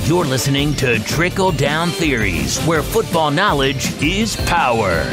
You're listening to Trickle Down Theories, where football knowledge is power.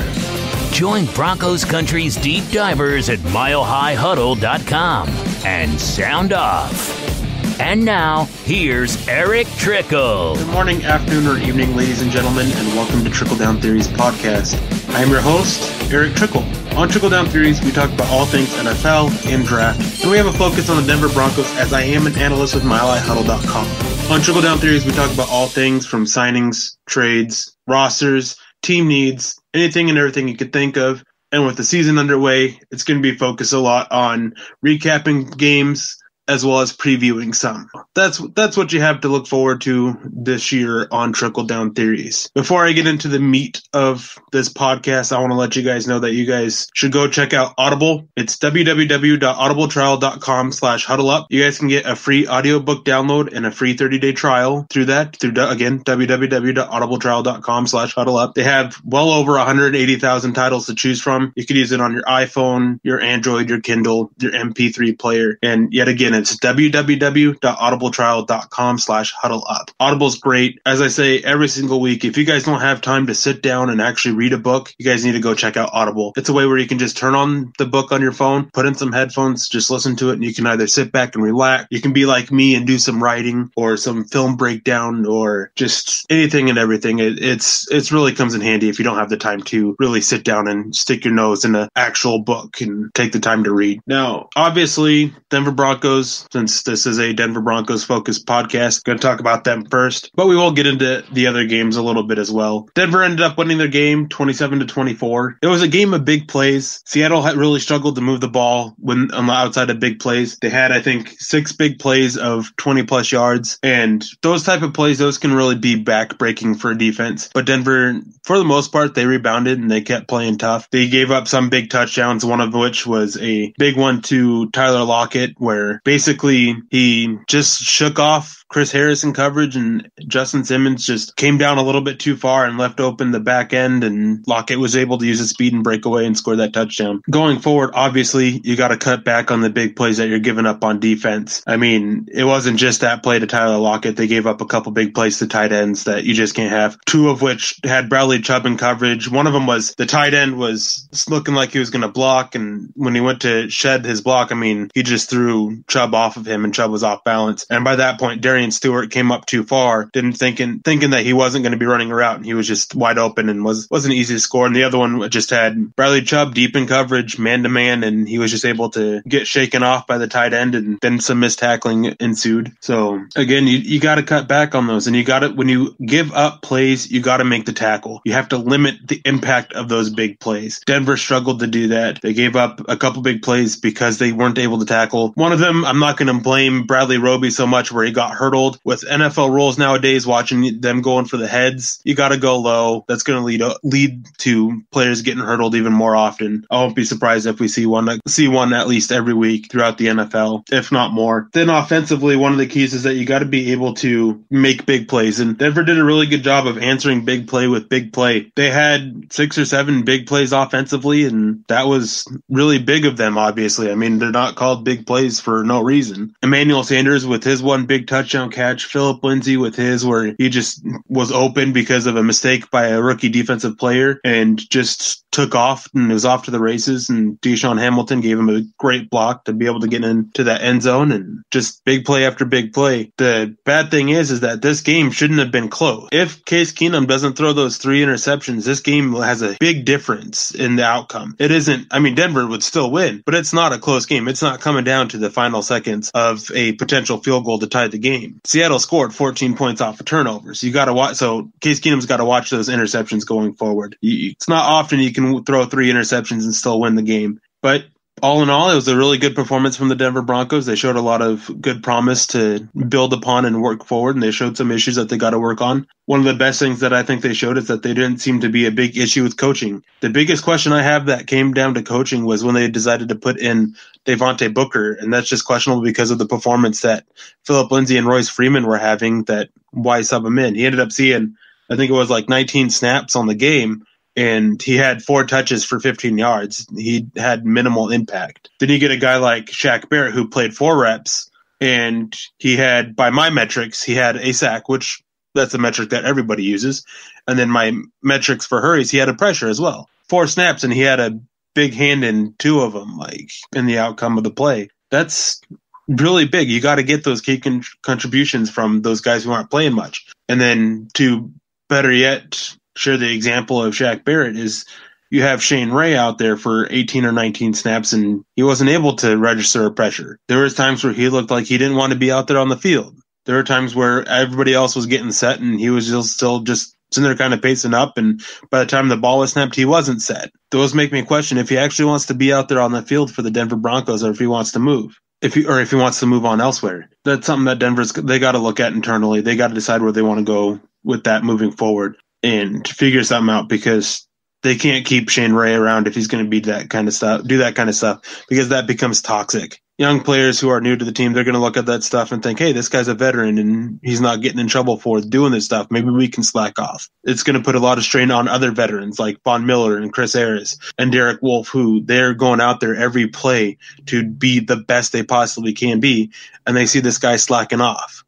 Join Broncos Country's deep divers at milehighhuddle.com and sound off. And now, here's Erick Trickel. Good morning, afternoon, or evening, ladies and gentlemen, and welcome to Trickle Down Theories podcast. I am your host, Erick Trickel. On Trickle Down Theories, we talk about all things NFL and draft, and we have a focus on the Denver Broncos as I am an analyst with milehighhuddle.com. On Trickle Down Theories, we talk about all things from signings, trades, rosters, team needs, anything and everything you could think of. And with the season underway, it's going to be focused a lot on recapping games, as well as previewing some. That's what you have to look forward to this year on Trickle Down Theories. Before I get into the meat of this podcast, I want to let you guys know that you guys should go check out Audible. It's www.audibletrial.com/huddleup. You guys can get a free audiobook download and a free 30-day trial through www.audibletrial.com/huddleup. They have well over 180,000 titles to choose from. You could use it on your iPhone, your Android, your Kindle, your MP3 player, and yet again, it's www.audibletrial.com/huddleup. Audible's great. As I say every single week, if you guys don't have time to sit down and actually read a book, you guys need to go check out Audible. It's a way where you can just turn on the book on your phone, put in some headphones, just listen to it, and you can either sit back and relax. You can be like me and do some writing or some film breakdown or just anything and everything. It's really comes in handy if you don't have the time to really sit down and stick your nose in an actual book and take the time to read. Now, obviously, Denver Broncos, since this is a Denver Broncos focused podcast, going to talk about them first, but we will get into the other games a little bit as well. Denver ended up winning their game 27-24. It was a game of big plays. Seattle had really struggled to move the ball when on the outside of big plays. They had, I think, 6 big plays of 20 plus yards, and those type of plays, those can really be back-breaking for a defense. But Denver, for the most part, they rebounded and they kept playing tough. They gave up some big touchdowns, one of which was a big one to Tyler Lockett, where basically he just shook off Chris Harrison coverage, and Justin Simmons just came down a little bit too far and left open the back end, and Lockett was able to use his speed and break away and score that touchdown. Going forward, obviously, you got to cut back on the big plays that you're giving up on defense. I mean, it wasn't just that play to Tyler Lockett. They gave up a couple big plays to tight ends that you just can't have, 2 of which had Bradley Chubb in coverage. One of them was the tight end was looking like he was going to block, and when he went to shed his block, I mean, he just threw Chubb off of him, and Chubb was off balance. And by that point, Darian Stewart came up too far, thinking that he wasn't going to be running a route, and he was just wide open and wasn't easy to score. And the other one just had Bradley Chubb deep in coverage, man-to-man, and he was just able to get shaken off by the tight end, and then some missed tackling ensued. So, again, you got to cut back on those, and you got to, when you give up plays, you got to make the tackle. You have to limit the impact of those big plays. Denver struggled to do that. They gave up a couple big plays because they weren't able to tackle. One of them, I'm not going to blame Bradley Roby so much, where he got hurdled. With NFL rules nowadays, watching them going for the heads, you got to go low. That's going to lead to players getting hurdled even more often. I won't be surprised if we see one at least every week throughout the NFL, if not more. Then offensively, one of the keys is that you got to be able to make big plays, and Denver did a really good job of answering big play with big play. They had 6 or 7 big plays offensively, and that was really big of them, obviously. I mean, they're not called big plays for no reason. Emmanuel Sanders with his one big touchdown catch, Philip Lindsay with his where he just was open because of a mistake by a rookie defensive player and just took off and was off to the races, and Deshaun Hamilton gave him a great block to be able to get into that end zone, and just big play after big play. The bad thing is that this game shouldn't have been close. If Case Keenum doesn't throw those 3 interceptions, this game has a big difference in the outcome. It isn't, I mean, Denver would still win, but it's not a close game. It's not coming down to the final seconds of a potential field goal to tie the game. Seattle scored 14 points off of turnovers. You got to watch, so Case Keenum's got to watch those interceptions going forward. It's not often you can throw 3 interceptions and still win the game, but all in all, it was a really good performance from the Denver Broncos. They showed a lot of good promise to build upon and work forward, and they showed some issues that they got to work on. One of the best things that I think they showed is that they didn't seem to be a big issue with coaching. The biggest question I have that came down to coaching was when they decided to put in Devontae Booker, and that's just questionable because of the performance that Philip Lindsay and Royce Freeman were having. That why sub him in? He ended up seeing, I think it was like 19 snaps on the game, and he had 4 touches for 15 yards. He had minimal impact. Then you get a guy like Shaq Barrett who played 4 reps And he had, by my metrics, he had a sack, which that's a metric that everybody uses. And then my metrics for hurries, he had a pressure as well. 4 snaps, and he had a big hand in 2 of them, like in the outcome of the play. That's really big. You got to get those key contributions from those guys who aren't playing much. And then to better yet share the example of Shaq Barrett is you have Shane Ray out there for 18 or 19 snaps, and he wasn't able to register a pressure. There was times where he looked like he didn't want to be out there on the field. There were times where everybody else was getting set, and he was still just sitting there kind of pacing up, and by the time the ball was snapped, he wasn't set. Those make me question if he actually wants to be out there on the field for the Denver Broncos, or if he wants to move. If he wants to move on elsewhere. That's something that they got to look at internally. They got to decide where they want to go with that moving forward and figure something out, because they can't keep Shane Ray around if he's going to do that kind of stuff, because that becomes toxic. Young players who are new to the team, they're going to look at that stuff and think, hey, this guy's a veteran and he's not getting in trouble for doing this stuff. Maybe we can slack off. It's going to put a lot of strain on other veterans like Von Miller and Chris Harris and Derek Wolfe, who they're going out there every play to be the best they possibly can be, and they see this guy slacking off.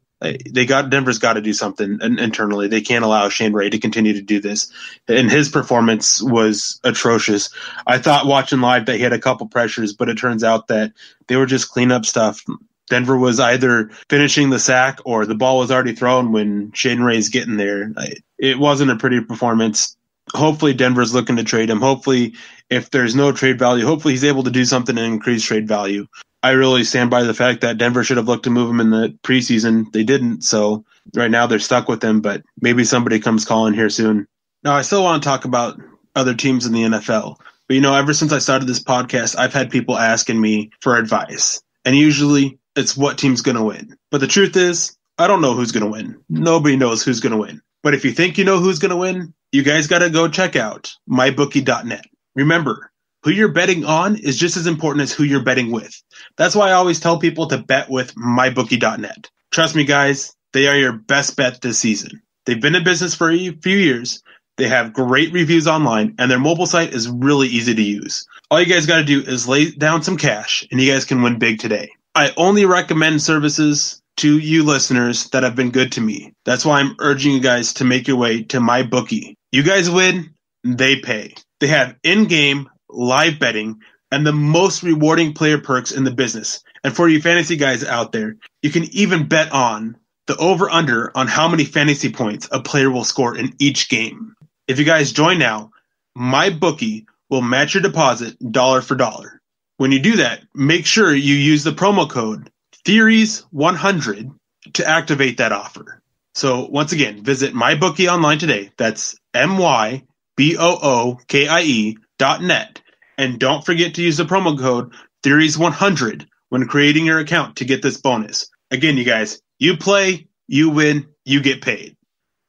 Denver's got to do something internally. They can't allow Shane Ray to continue to do this. And his performance was atrocious. I thought watching live that he had a couple pressures, but it turns out that they were just cleanup stuff. Denver was either finishing the sack or the ball was already thrown when Shane Ray's getting there. It wasn't a pretty performance. Hopefully Denver's looking to trade him. Hopefully, if there's no trade value, hopefully he's able to do something to increase trade value. I really stand by the fact that Denver should have looked to move him in the preseason. They didn't, so right now they're stuck with him, but maybe somebody comes calling here soon. Now, I still want to talk about other teams in the NFL, but ever since I started this podcast, I've had people asking me for advice, and usually it's what team's going to win. But the truth is, I don't know who's going to win. Nobody knows who's going to win. But if you think you know who's going to win, you guys got to go check out mybookie.net. Remember, who you're betting on is just as important as who you're betting with. That's why I always tell people to bet with mybookie.net. Trust me, guys, they are your best bet this season. They've been in business for a few years. They have great reviews online, and their mobile site is really easy to use. All you guys got to do is lay down some cash, and you guys can win big today. I only recommend services to you listeners that have been good to me. That's why I'm urging you guys to make your way to MyBookie. You guys win, they pay. They have in-game live betting and the most rewarding player perks in the business. And for you fantasy guys out there, you can even bet on the over-under on how many fantasy points a player will score in each game. If you guys join now, MyBookie will match your deposit dollar for dollar. When you do that, make sure you use the promo code Theories100 to activate that offer. So once again, visit MyBookie online today. That's MyBookie.net. And don't forget to use the promo code Theories100 when creating your account to get this bonus. Again, you guys, you play, you win, you get paid.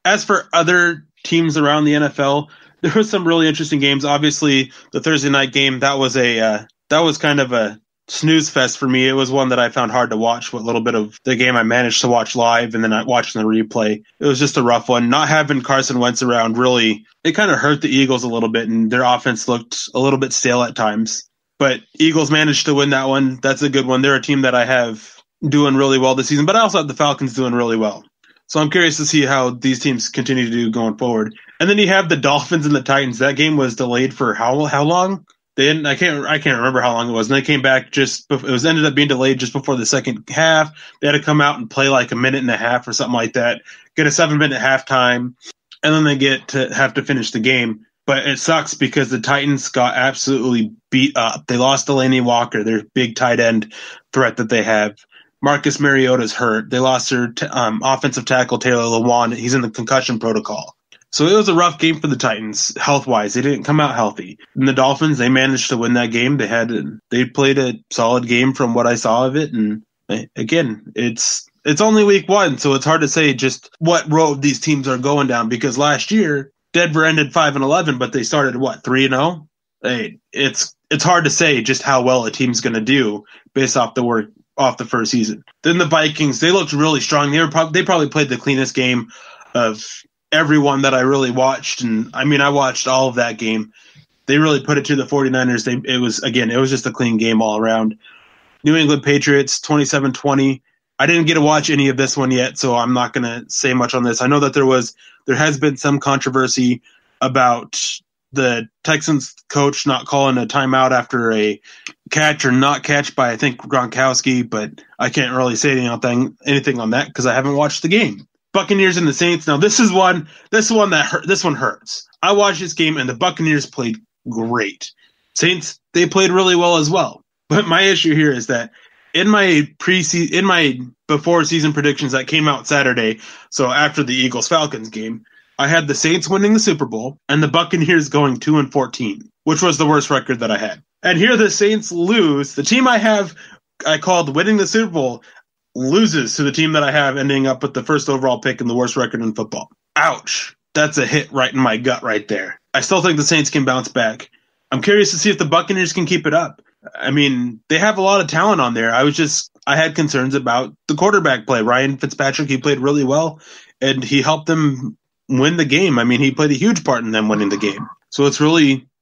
As for other teams around the NFL, there were some really interesting games. Obviously, the Thursday night game, that was kind of a snooze fest for me. It was one that I found hard to watch. What little bit of the game I managed to watch live and then I watched the replay. It was just a rough one. Not having Carson Wentz around really, it kind of hurt the Eagles a little bit, and their offense looked a little bit stale at times. But Eagles managed to win that one. That's a good one. They're a team that I have doing really well this season, but I also have the Falcons doing really well. So I'm curious to see how these teams continue to do going forward. And then you have the Dolphins and the Titans. That game was delayed for how long? I can't remember how long it was. And they came back ended up being delayed just before the second half. They had to come out and play like a minute and a half or something like that, get a 7-minute halftime, and then they have to finish the game. But it sucks because the Titans got absolutely beat up. They lost Delaney Walker, their big tight end threat that they have. Marcus Mariota's hurt. They lost their offensive tackle, Taylor Lewan. He's in the concussion protocol. So it was a rough game for the Titans, health-wise. They didn't come out healthy. And the Dolphins, they managed to win that game. They played a solid game from what I saw of it. And again, it's only week 1, so it's hard to say just what road these teams are going down. Because last year, Denver ended 5-11, but they started 3-0. It's hard to say just how well a team's going to do based off the first season. Then the Vikings, they looked really strong. They probably played the cleanest game of everyone that I really watched, and I watched all of that game. They really put it to the 49ers. It was just a clean game all around. New England Patriots 27-20. I didn't get to watch any of this one yet, so I'm not going to say much on this. I know that there has been some controversy about the Texans coach not calling a timeout after a catch or not catch by, I think, Gronkowski, but I can't really say anything on that because I haven't watched the game. Buccaneers and the Saints. Now, this one hurts. I watched this game, and the Buccaneers played great. Saints, they played really well as well. But my issue here is that in my before season predictions that came out Saturday, so after the Eagles-Falcons game, I had the Saints winning the Super Bowl and the Buccaneers going 2-14, which was the worst record that I had. And here the Saints lose. The team I called winning the Super Bowl loses to the team that I have ending up with the first overall pick and the worst record in football. Ouch. That's a hit right in my gut right there. I still think the Saints can bounce back. I'm curious to see if the Buccaneers can keep it up. I mean, they have a lot of talent on there. I had concerns about the quarterback play. Ryan Fitzpatrick, he played really well, and he helped them win the game. I mean, he played a huge part in them winning the game. So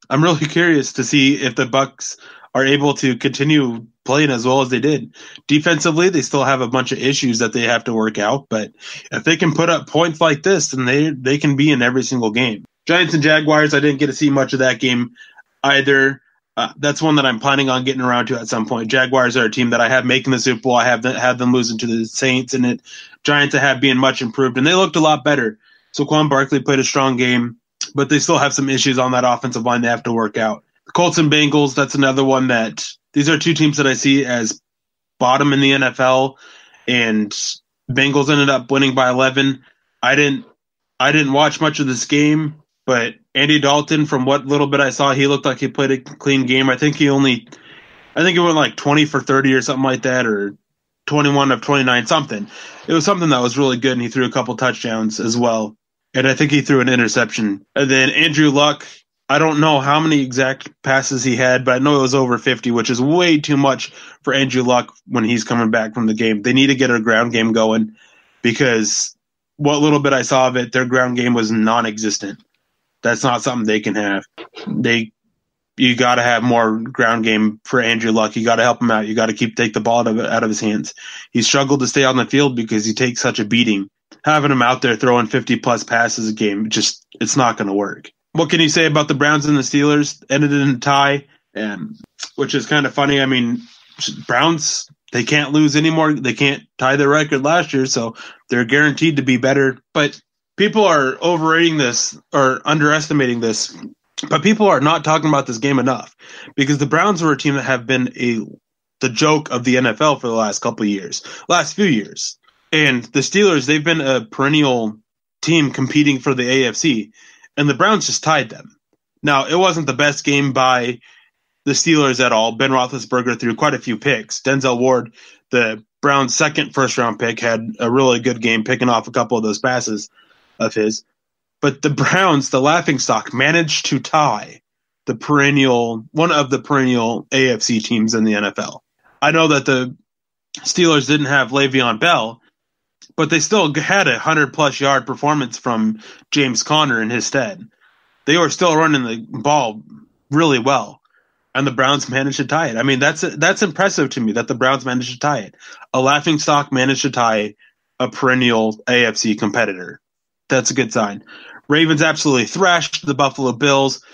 I'm really curious to see if the Bucs are able to continue playing as well as they did. Defensively, they still have a bunch of issues that they have to work out, but if they can put up points like this, then they can be in every single game. Giants and Jaguars, I didn't get to see much of that game either. That's one that I'm planning on getting around to at some point. Jaguars are a team that I have making the Super Bowl. I have them losing to the Saints, and Giants I have being much improved, and they looked a lot better. Saquon Barkley played a strong game, but they still have some issues on that offensive line they have to work out. The Colts and Bengals, that's another one that these are two teams that I see as bottom in the NFL, and Bengals ended up winning by 11. I didn't watch much of this game, but Andy Dalton, from what little bit I saw, he looked like he played a clean game. I think he went like 20 for 30 or something like that, or 21 of 29, something. It was something that was really good, and he threw a couple touchdowns as well. And I think he threw an interception. And then Andrew Luck, I don't know how many exact passes he had, but I know it was over 50, which is way too much for Andrew Luck when he's coming back from the game. They need to get a ground game going because what little bit I saw of it, their ground game was non-existent. That's not something they can have. You got to have more ground game for Andrew Luck. You got to help him out. You got to take the ball out of his hands. He struggled to stay on the field because he takes such a beating. Having him out there throwing 50-plus passes a game, it's not going to work. What can you say about the Browns and the Steelers? Ended in a tie, which is kind of funny. I mean, Browns, they can't lose anymore. They can't tie their record last year, so they're guaranteed to be better. But people are overrating this or underestimating this, but people are not talking about this game enough because the Browns are a team that have been the joke of the NFL for the last few years. And the Steelers, they've been a perennial team competing for the AFC, and the Browns just tied them. Now, it wasn't the best game by the Steelers at all. Ben Roethlisberger threw quite a few picks. Denzel Ward, the Browns' second first-round pick, had a really good game picking off a couple of those passes of his. But the Browns, the laughingstock, managed to tie one of the perennial AFC teams in the NFL. I know that the Steelers didn't have Le'Veon Bell, but they still had a 100-plus yard performance from James Conner in his stead. They were still running the ball really well, and the Browns managed to tie it. I mean, that's impressive to me that the Browns managed to tie it. A laughingstock managed to tie a perennial AFC competitor. That's a good sign. Ravens absolutely thrashed the Buffalo Bills.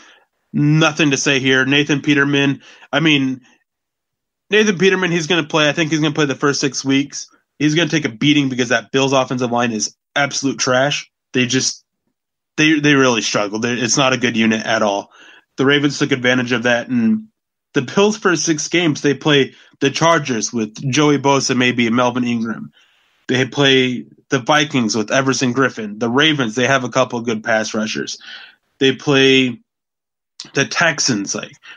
Nothing to say here. Nathan Peterman, he's going to play. I think he's going to play the first 6 weeks. He's going to take a beating because that Bills offensive line is absolute trash. They really struggled. It's not a good unit at all. The Ravens took advantage of that, and the Bills' first 6 games, they play the Chargers with Joey Bosa, maybe, and Melvin Ingram. They play the Vikings with Everson Griffin. The Ravens, they have a couple of good pass rushers. They play the Texans.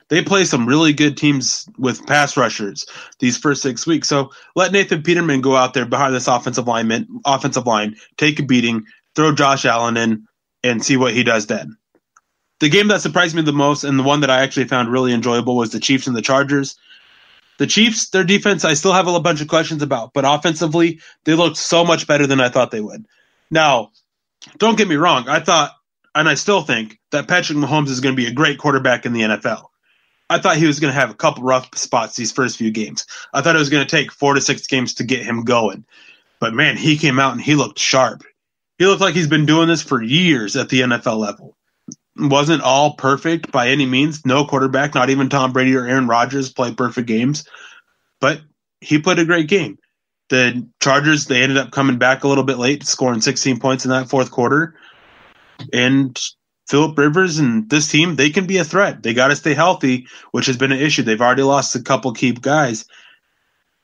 They play some really good teams with pass rushers these first 6 weeks. So let Nathan Peterman go out there behind this offensive line, take a beating, throw Josh Allen in, and see what he does then. The game that surprised me the most and the one that I actually found really enjoyable was the Chiefs and the Chargers. The Chiefs, their defense, I still have a bunch of questions about, but offensively, they looked so much better than I thought they would. Now, don't get me wrong. I thought, and I still think, that Patrick Mahomes is going to be a great quarterback in the NFL. I thought he was going to have a couple rough spots these first few games. I thought it was going to take 4 to 6 games to get him going. But, man, he came out and he looked sharp. He looked like he's been doing this for years at the NFL level. Wasn't all perfect by any means. No quarterback, not even Tom Brady or Aaron Rodgers, play perfect games. But he played a great game. The Chargers, they ended up coming back a little bit late, scoring 16 points in that fourth quarter. And Phillip Rivers and this team, they can be a threat. They got to stay healthy, which has been an issue. They've already lost a couple key guys.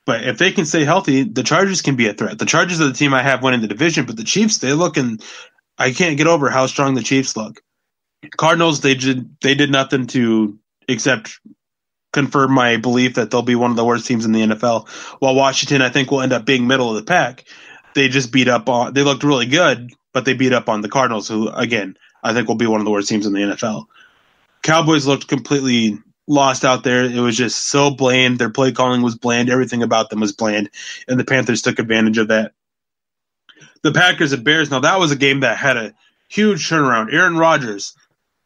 But if they can stay healthy, the Chargers can be a threat. The Chargers are the team I have winning the division, but the Chiefs, they're looking – I can't get over how strong the Chiefs look. Cardinals, they did nothing to except confirm my belief that they'll be one of the worst teams in the NFL. While Washington, I think, will end up being middle of the pack. They just beat up on – they looked really good, but they beat up on the Cardinals, who, again, I think will be one of the worst teams in the NFL. Cowboys looked completely – lost out there. It was just so bland. Their play calling was bland. Everything about them was bland, and the Panthers took advantage of that. The Packers and Bears, now that was a game that had a huge turnaround. Aaron Rodgers,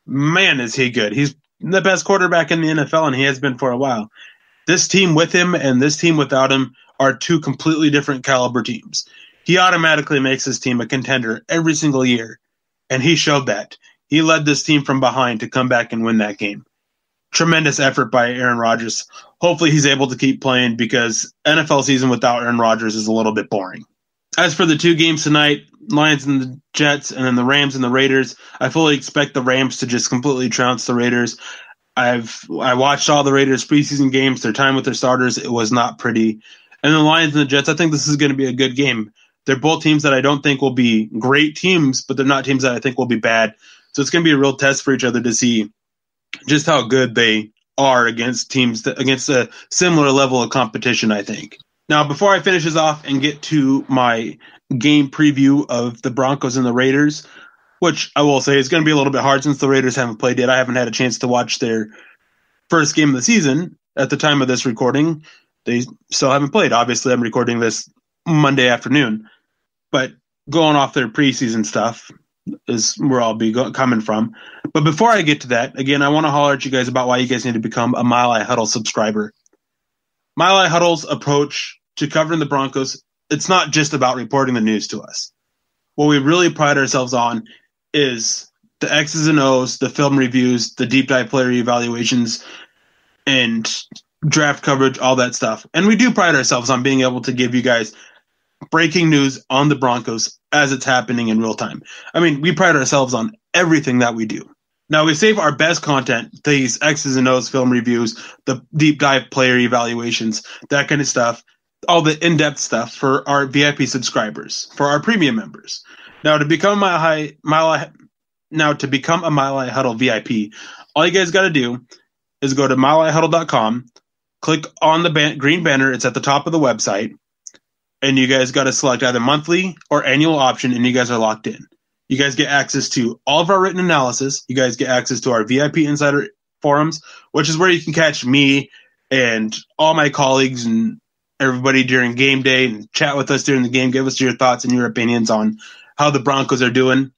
man, is he good. He's the best quarterback in the NFL, and he has been for a while. This team with him and this team without him are two completely different caliber teams. He automatically makes his team a contender every single year, and he showed that. He led this team from behind to come back and win that game. Tremendous effort by Aaron Rodgers. Hopefully he's able to keep playing because NFL season without Aaron Rodgers is a little bit boring. As for the 2 games tonight, Lions and the Jets, and then the Rams and the Raiders, I fully expect the Rams to just completely trounce the Raiders. I watched all the Raiders preseason games, their time with their starters. It was not pretty. And the Lions and the Jets, I think this is going to be a good game. They're both teams that I don't think will be great teams, but they're not teams that I think will be bad. So it's going to be a real test for each other to see just how good they are against teams against a similar level of competition, I think. Now, before I finish this off and get to my game preview of the Broncos and the Raiders, which I will say is going to be a little bit hard since the Raiders haven't played yet. I haven't had a chance to watch their first game of the season at the time of this recording. They still haven't played. Obviously, I'm recording this Monday afternoon. But going off their preseason stuff is where I'll be coming from. But before I get to that, again, I want to holler at you guys about why you guys need to become a Mile High Huddle subscriber. Mile High Huddle's approach to covering the Broncos, it's not just about reporting the news to us. What we really pride ourselves on is the X's and O's, the film reviews, the deep dive player evaluations, and draft coverage, all that stuff. And we do pride ourselves on being able to give you guys breaking news on the Broncos as it's happening in real time. I mean, we pride ourselves on everything that we do. Now, we save our best content, these X's and O's film reviews, the deep dive player evaluations, that kind of stuff, all the in-depth stuff for our VIP subscribers, for our premium members. Now, to become a Mile High Huddle VIP, all you guys got to do is go to milehighhuddle.com, click on the green banner. It's at the top of the website. And you guys got to select either monthly or annual option, and you guys are locked in. You guys get access to all of our written analysis. You guys get access to our VIP Insider forums, which is where you can catch me and all my colleagues and everybody during game day and chat with us during the game. Give us your thoughts and your opinions on how the Broncos are doing.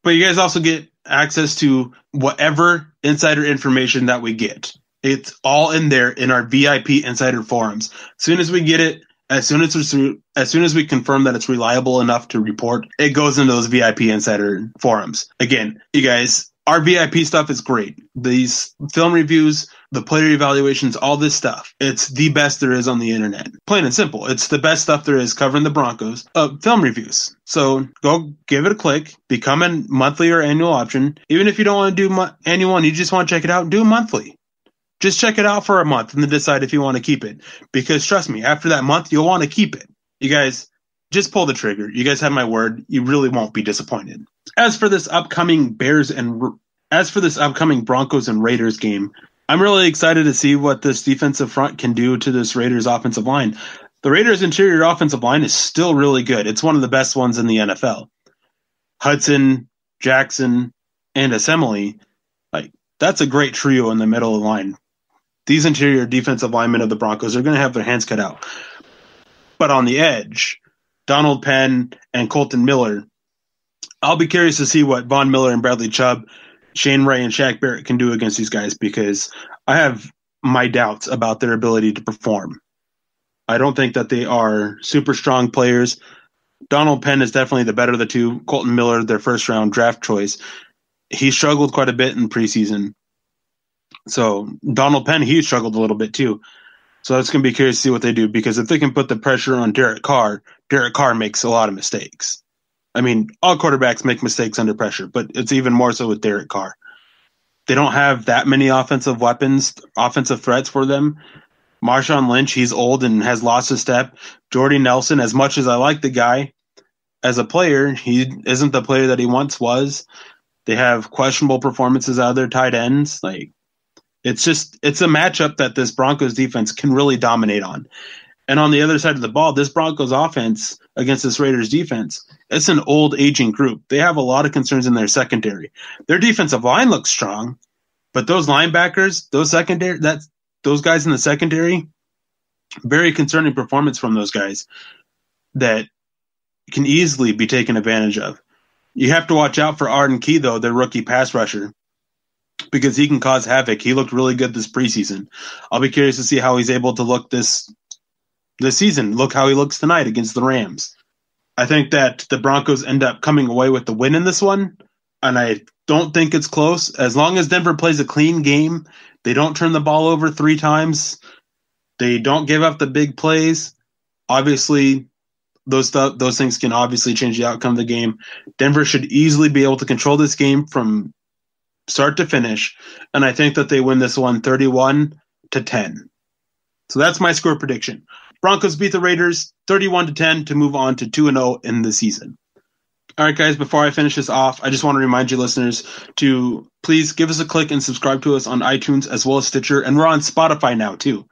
But you guys also get access to whatever insider information that we get. It's all in there in our VIP Insider forums. As soon as we get it, as soon as we confirm that it's reliable enough to report, it goes into those VIP Insider forums. Again, you guys, our VIP stuff is great. These film reviews, the player evaluations, all this stuff, it's the best there is on the internet. Plain and simple. It's the best stuff there is covering the Broncos. Film reviews. So go give it a click, become a monthly or annual option. Even if you don't want to do annual one, you just want to check it out, do monthly. Just check it out for a month and then decide if you want to keep it. Because trust me, after that month, you'll want to keep it. You guys, just pull the trigger. You guys have my word. You really won't be disappointed. As for this upcoming Broncos and Raiders game, I'm really excited to see what this defensive front can do to this Raiders offensive line. The Raiders' interior offensive line is still really good. It's one of the best ones in the NFL. Hudson, Jackson, and Assembly, that's a great trio in the middle of the line. These interior defensive linemen of the Broncos are going to have their hands cut out. But on the edge, Donald Penn and Colton Miller, I'll be curious to see what Von Miller and Bradley Chubb, Shane Ray and Shaq Barrett can do against these guys, because I have my doubts about their ability to perform. I don't think that they are super strong players. Donald Penn is definitely the better of the two. Colton Miller, their first-round draft choice, he struggled quite a bit in preseason. So Donald Penn, he struggled a little bit too. So it's going to be curious to see what they do, because if they can put the pressure on Derek Carr makes a lot of mistakes. I mean, all quarterbacks make mistakes under pressure, but it's even more so with Derek Carr. They don't have that many offensive weapons, offensive threats for them. Marshawn Lynch, he's old and has lost his step. Jordy Nelson, as much as I like the guy as a player, he isn't the player that he once was. They have questionable performances out of their tight ends. It's a matchup that this Broncos defense can really dominate on. And on the other side of the ball, this Broncos offense against this Raiders defense, it's an old, aging group. They have a lot of concerns in their secondary. Their defensive line looks strong, but those linebackers, those guys in the secondary, very concerning performance from those guys that can easily be taken advantage of. You have to watch out for Arden Key, though, their rookie pass rusher, because he can cause havoc. He looked really good this preseason. I'll be curious to see how he's able to look this season. Look how he looks tonight against the Rams. I think that the Broncos end up coming away with the win in this one, and I don't think it's close. As long as Denver plays a clean game, they don't turn the ball over 3 times, they don't give up the big plays. Obviously, those things can obviously change the outcome of the game. Denver should easily be able to control this game from start to finish, and I think that they win this one 31-10. So that's my score prediction. Broncos beat the Raiders 31-10 to move on to 2-0 in the season. All right, guys, before I finish this off, I just want to remind you listeners to please give us a click and subscribe to us on iTunes as well as Stitcher, and we're on Spotify now too.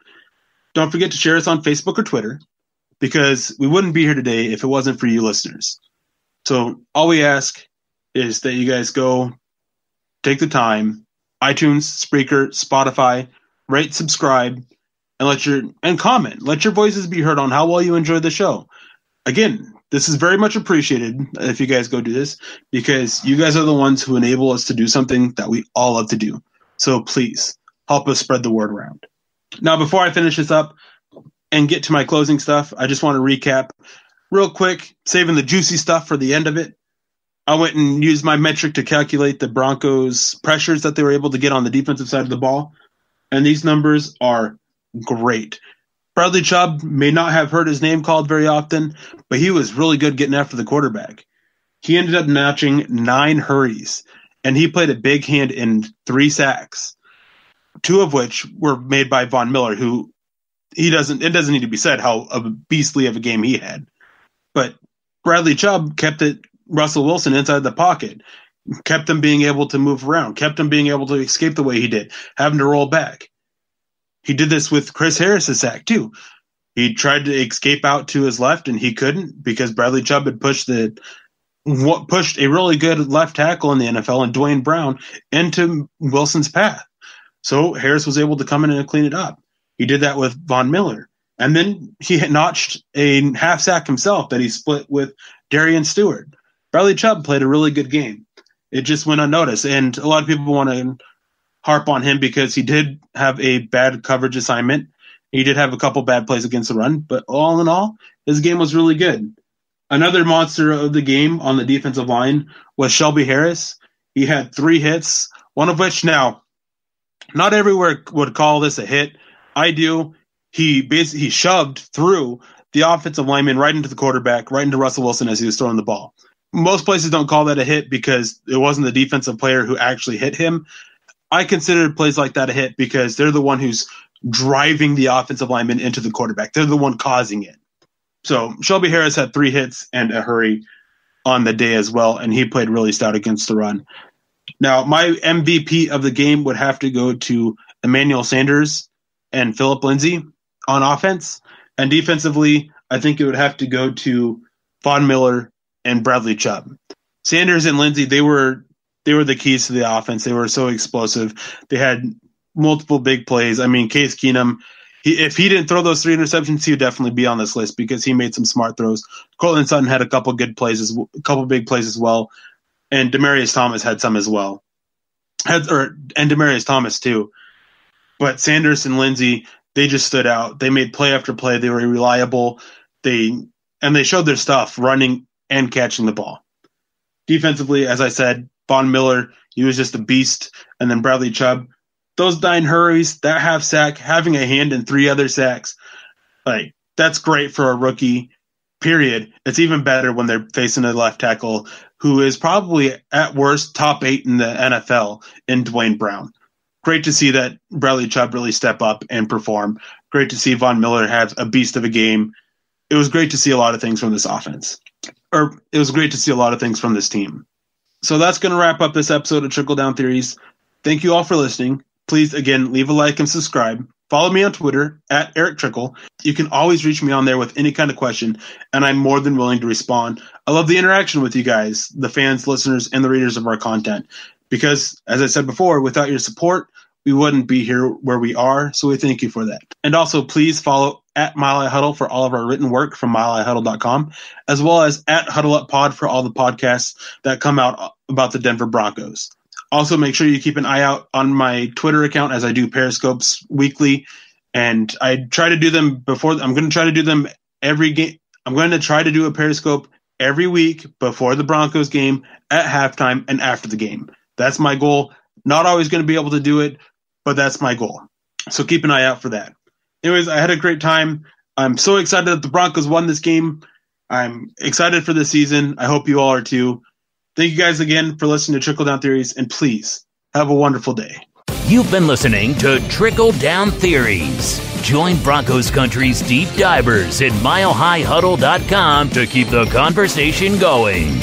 Don't forget to share us on Facebook or Twitter, because we wouldn't be here today if it wasn't for you listeners. So all we ask is that you guys go take the time, iTunes, Spreaker, Spotify, rate, subscribe, and comment. Let your voices be heard on how well you enjoy the show. Again, this is very much appreciated if you guys go do this, because you guys are the ones who enable us to do something that we all love to do. So please help us spread the word around. Now, before I finish this up and get to my closing stuff, I just want to recap real quick, saving the juicy stuff for the end of it. I went and used my metric to calculate the Broncos' pressures that they were able to get on the defensive side of the ball, and these numbers are great. Bradley Chubb may not have heard his name called very often, but he was really good getting after the quarterback. He ended up notching 9 hurries, and he played a big hand in 3 sacks, 2 of which were made by Von Miller, who it doesn't need to be said how beastly of a game he had. But Bradley Chubb kept Russell Wilson inside the pocket, kept him being able to move around, kept him being able to escape the way he did, having to roll back. He did this with Chris Harris's sack too. He tried to escape out to his left, and he couldn't because Bradley Chubb had pushed a really good left tackle in the NFL and Dwayne Brown into Wilson's path. So Harris was able to come in and clean it up. He did that with Von Miller. And then he had notched a half sack himself that he split with Darian Stewart. Bradley Chubb played a really good game. It just went unnoticed. And a lot of people want to harp on him because he did have a bad coverage assignment. He did have a couple bad plays against the run. But all in all, his game was really good. Another monster of the game on the defensive line was Shelby Harris. He had 3 hits, one of which now, not everywhere would call this a hit. I do. He shoved through the offensive lineman right into the quarterback, right into Russell Wilson as he was throwing the ball. Most places don't call that a hit because it wasn't the defensive player who actually hit him. I consider plays like that a hit because they're the one who's driving the offensive lineman into the quarterback. They're the one causing it. So Shelby Harris had 3 hits and a hurry on the day as well, and he played really stout against the run. Now, my MVP of the game would have to go to Emmanuel Sanders and Phillip Lindsay on offense. And defensively, I think it would have to go to Von Miller and Bradley Chubb. Sanders and Lindsay, they were the keys to the offense. They were so explosive. They had multiple big plays. I mean, Case Keenum, if he didn't throw those 3 interceptions, he would definitely be on this list because he made some smart throws. Cortland Sutton had a couple big plays as well. And Demaryius Thomas had some as well. And Demaryius Thomas, too. But Sanders and Lindsey, they just stood out. They made play after play. They were reliable. They showed their stuff running and catching the ball. Defensively, as I said, Von Miller, he was just a beast. And then Bradley Chubb, those 9 hurries, that half sack, having a hand in 3 other sacks, like that's great for a rookie, period. It's even better when they're facing a left tackle who is probably at worst top 8 in the NFL in Dwayne Brown. Great to see that Bradley Chubb really step up and perform. Great to see Von Miller have a beast of a game. It was great to see a lot of things from this offense. Or it was great to see a lot of things from this team. So that's going to wrap up this episode of Trickle Down Theories. Thank you all for listening. Please, again, leave a like and subscribe. Follow me on Twitter, at Erick Trickel. You can always reach me on there with any kind of question, and I'm more than willing to respond. I love the interaction with you guys, the fans, listeners, and the readers of our content. Because, as I said before, without your support, we wouldn't be here where we are, so we thank you for that. And also, please follow at Mile High Huddle for all of our written work from milehighhuddle.com, as well as at Huddle Up Pod for all the podcasts that come out about the Denver Broncos. Also, make sure you keep an eye out on my Twitter account as I do Periscopes weekly, and I try to do them before. I'm going to try to do them every game. I'm going to try to do a Periscope every week before the Broncos game, at halftime, and after the game. That's my goal. Not always going to be able to do it, but that's my goal. So keep an eye out for that. Anyways, I had a great time. I'm so excited that the Broncos won this game. I'm excited for this season. I hope you all are too. Thank you guys again for listening to Trickle Down Theories, and please have a wonderful day. You've been listening to Trickle Down Theories. Join Broncos Country's deep divers at milehighhuddle.com to keep the conversation going.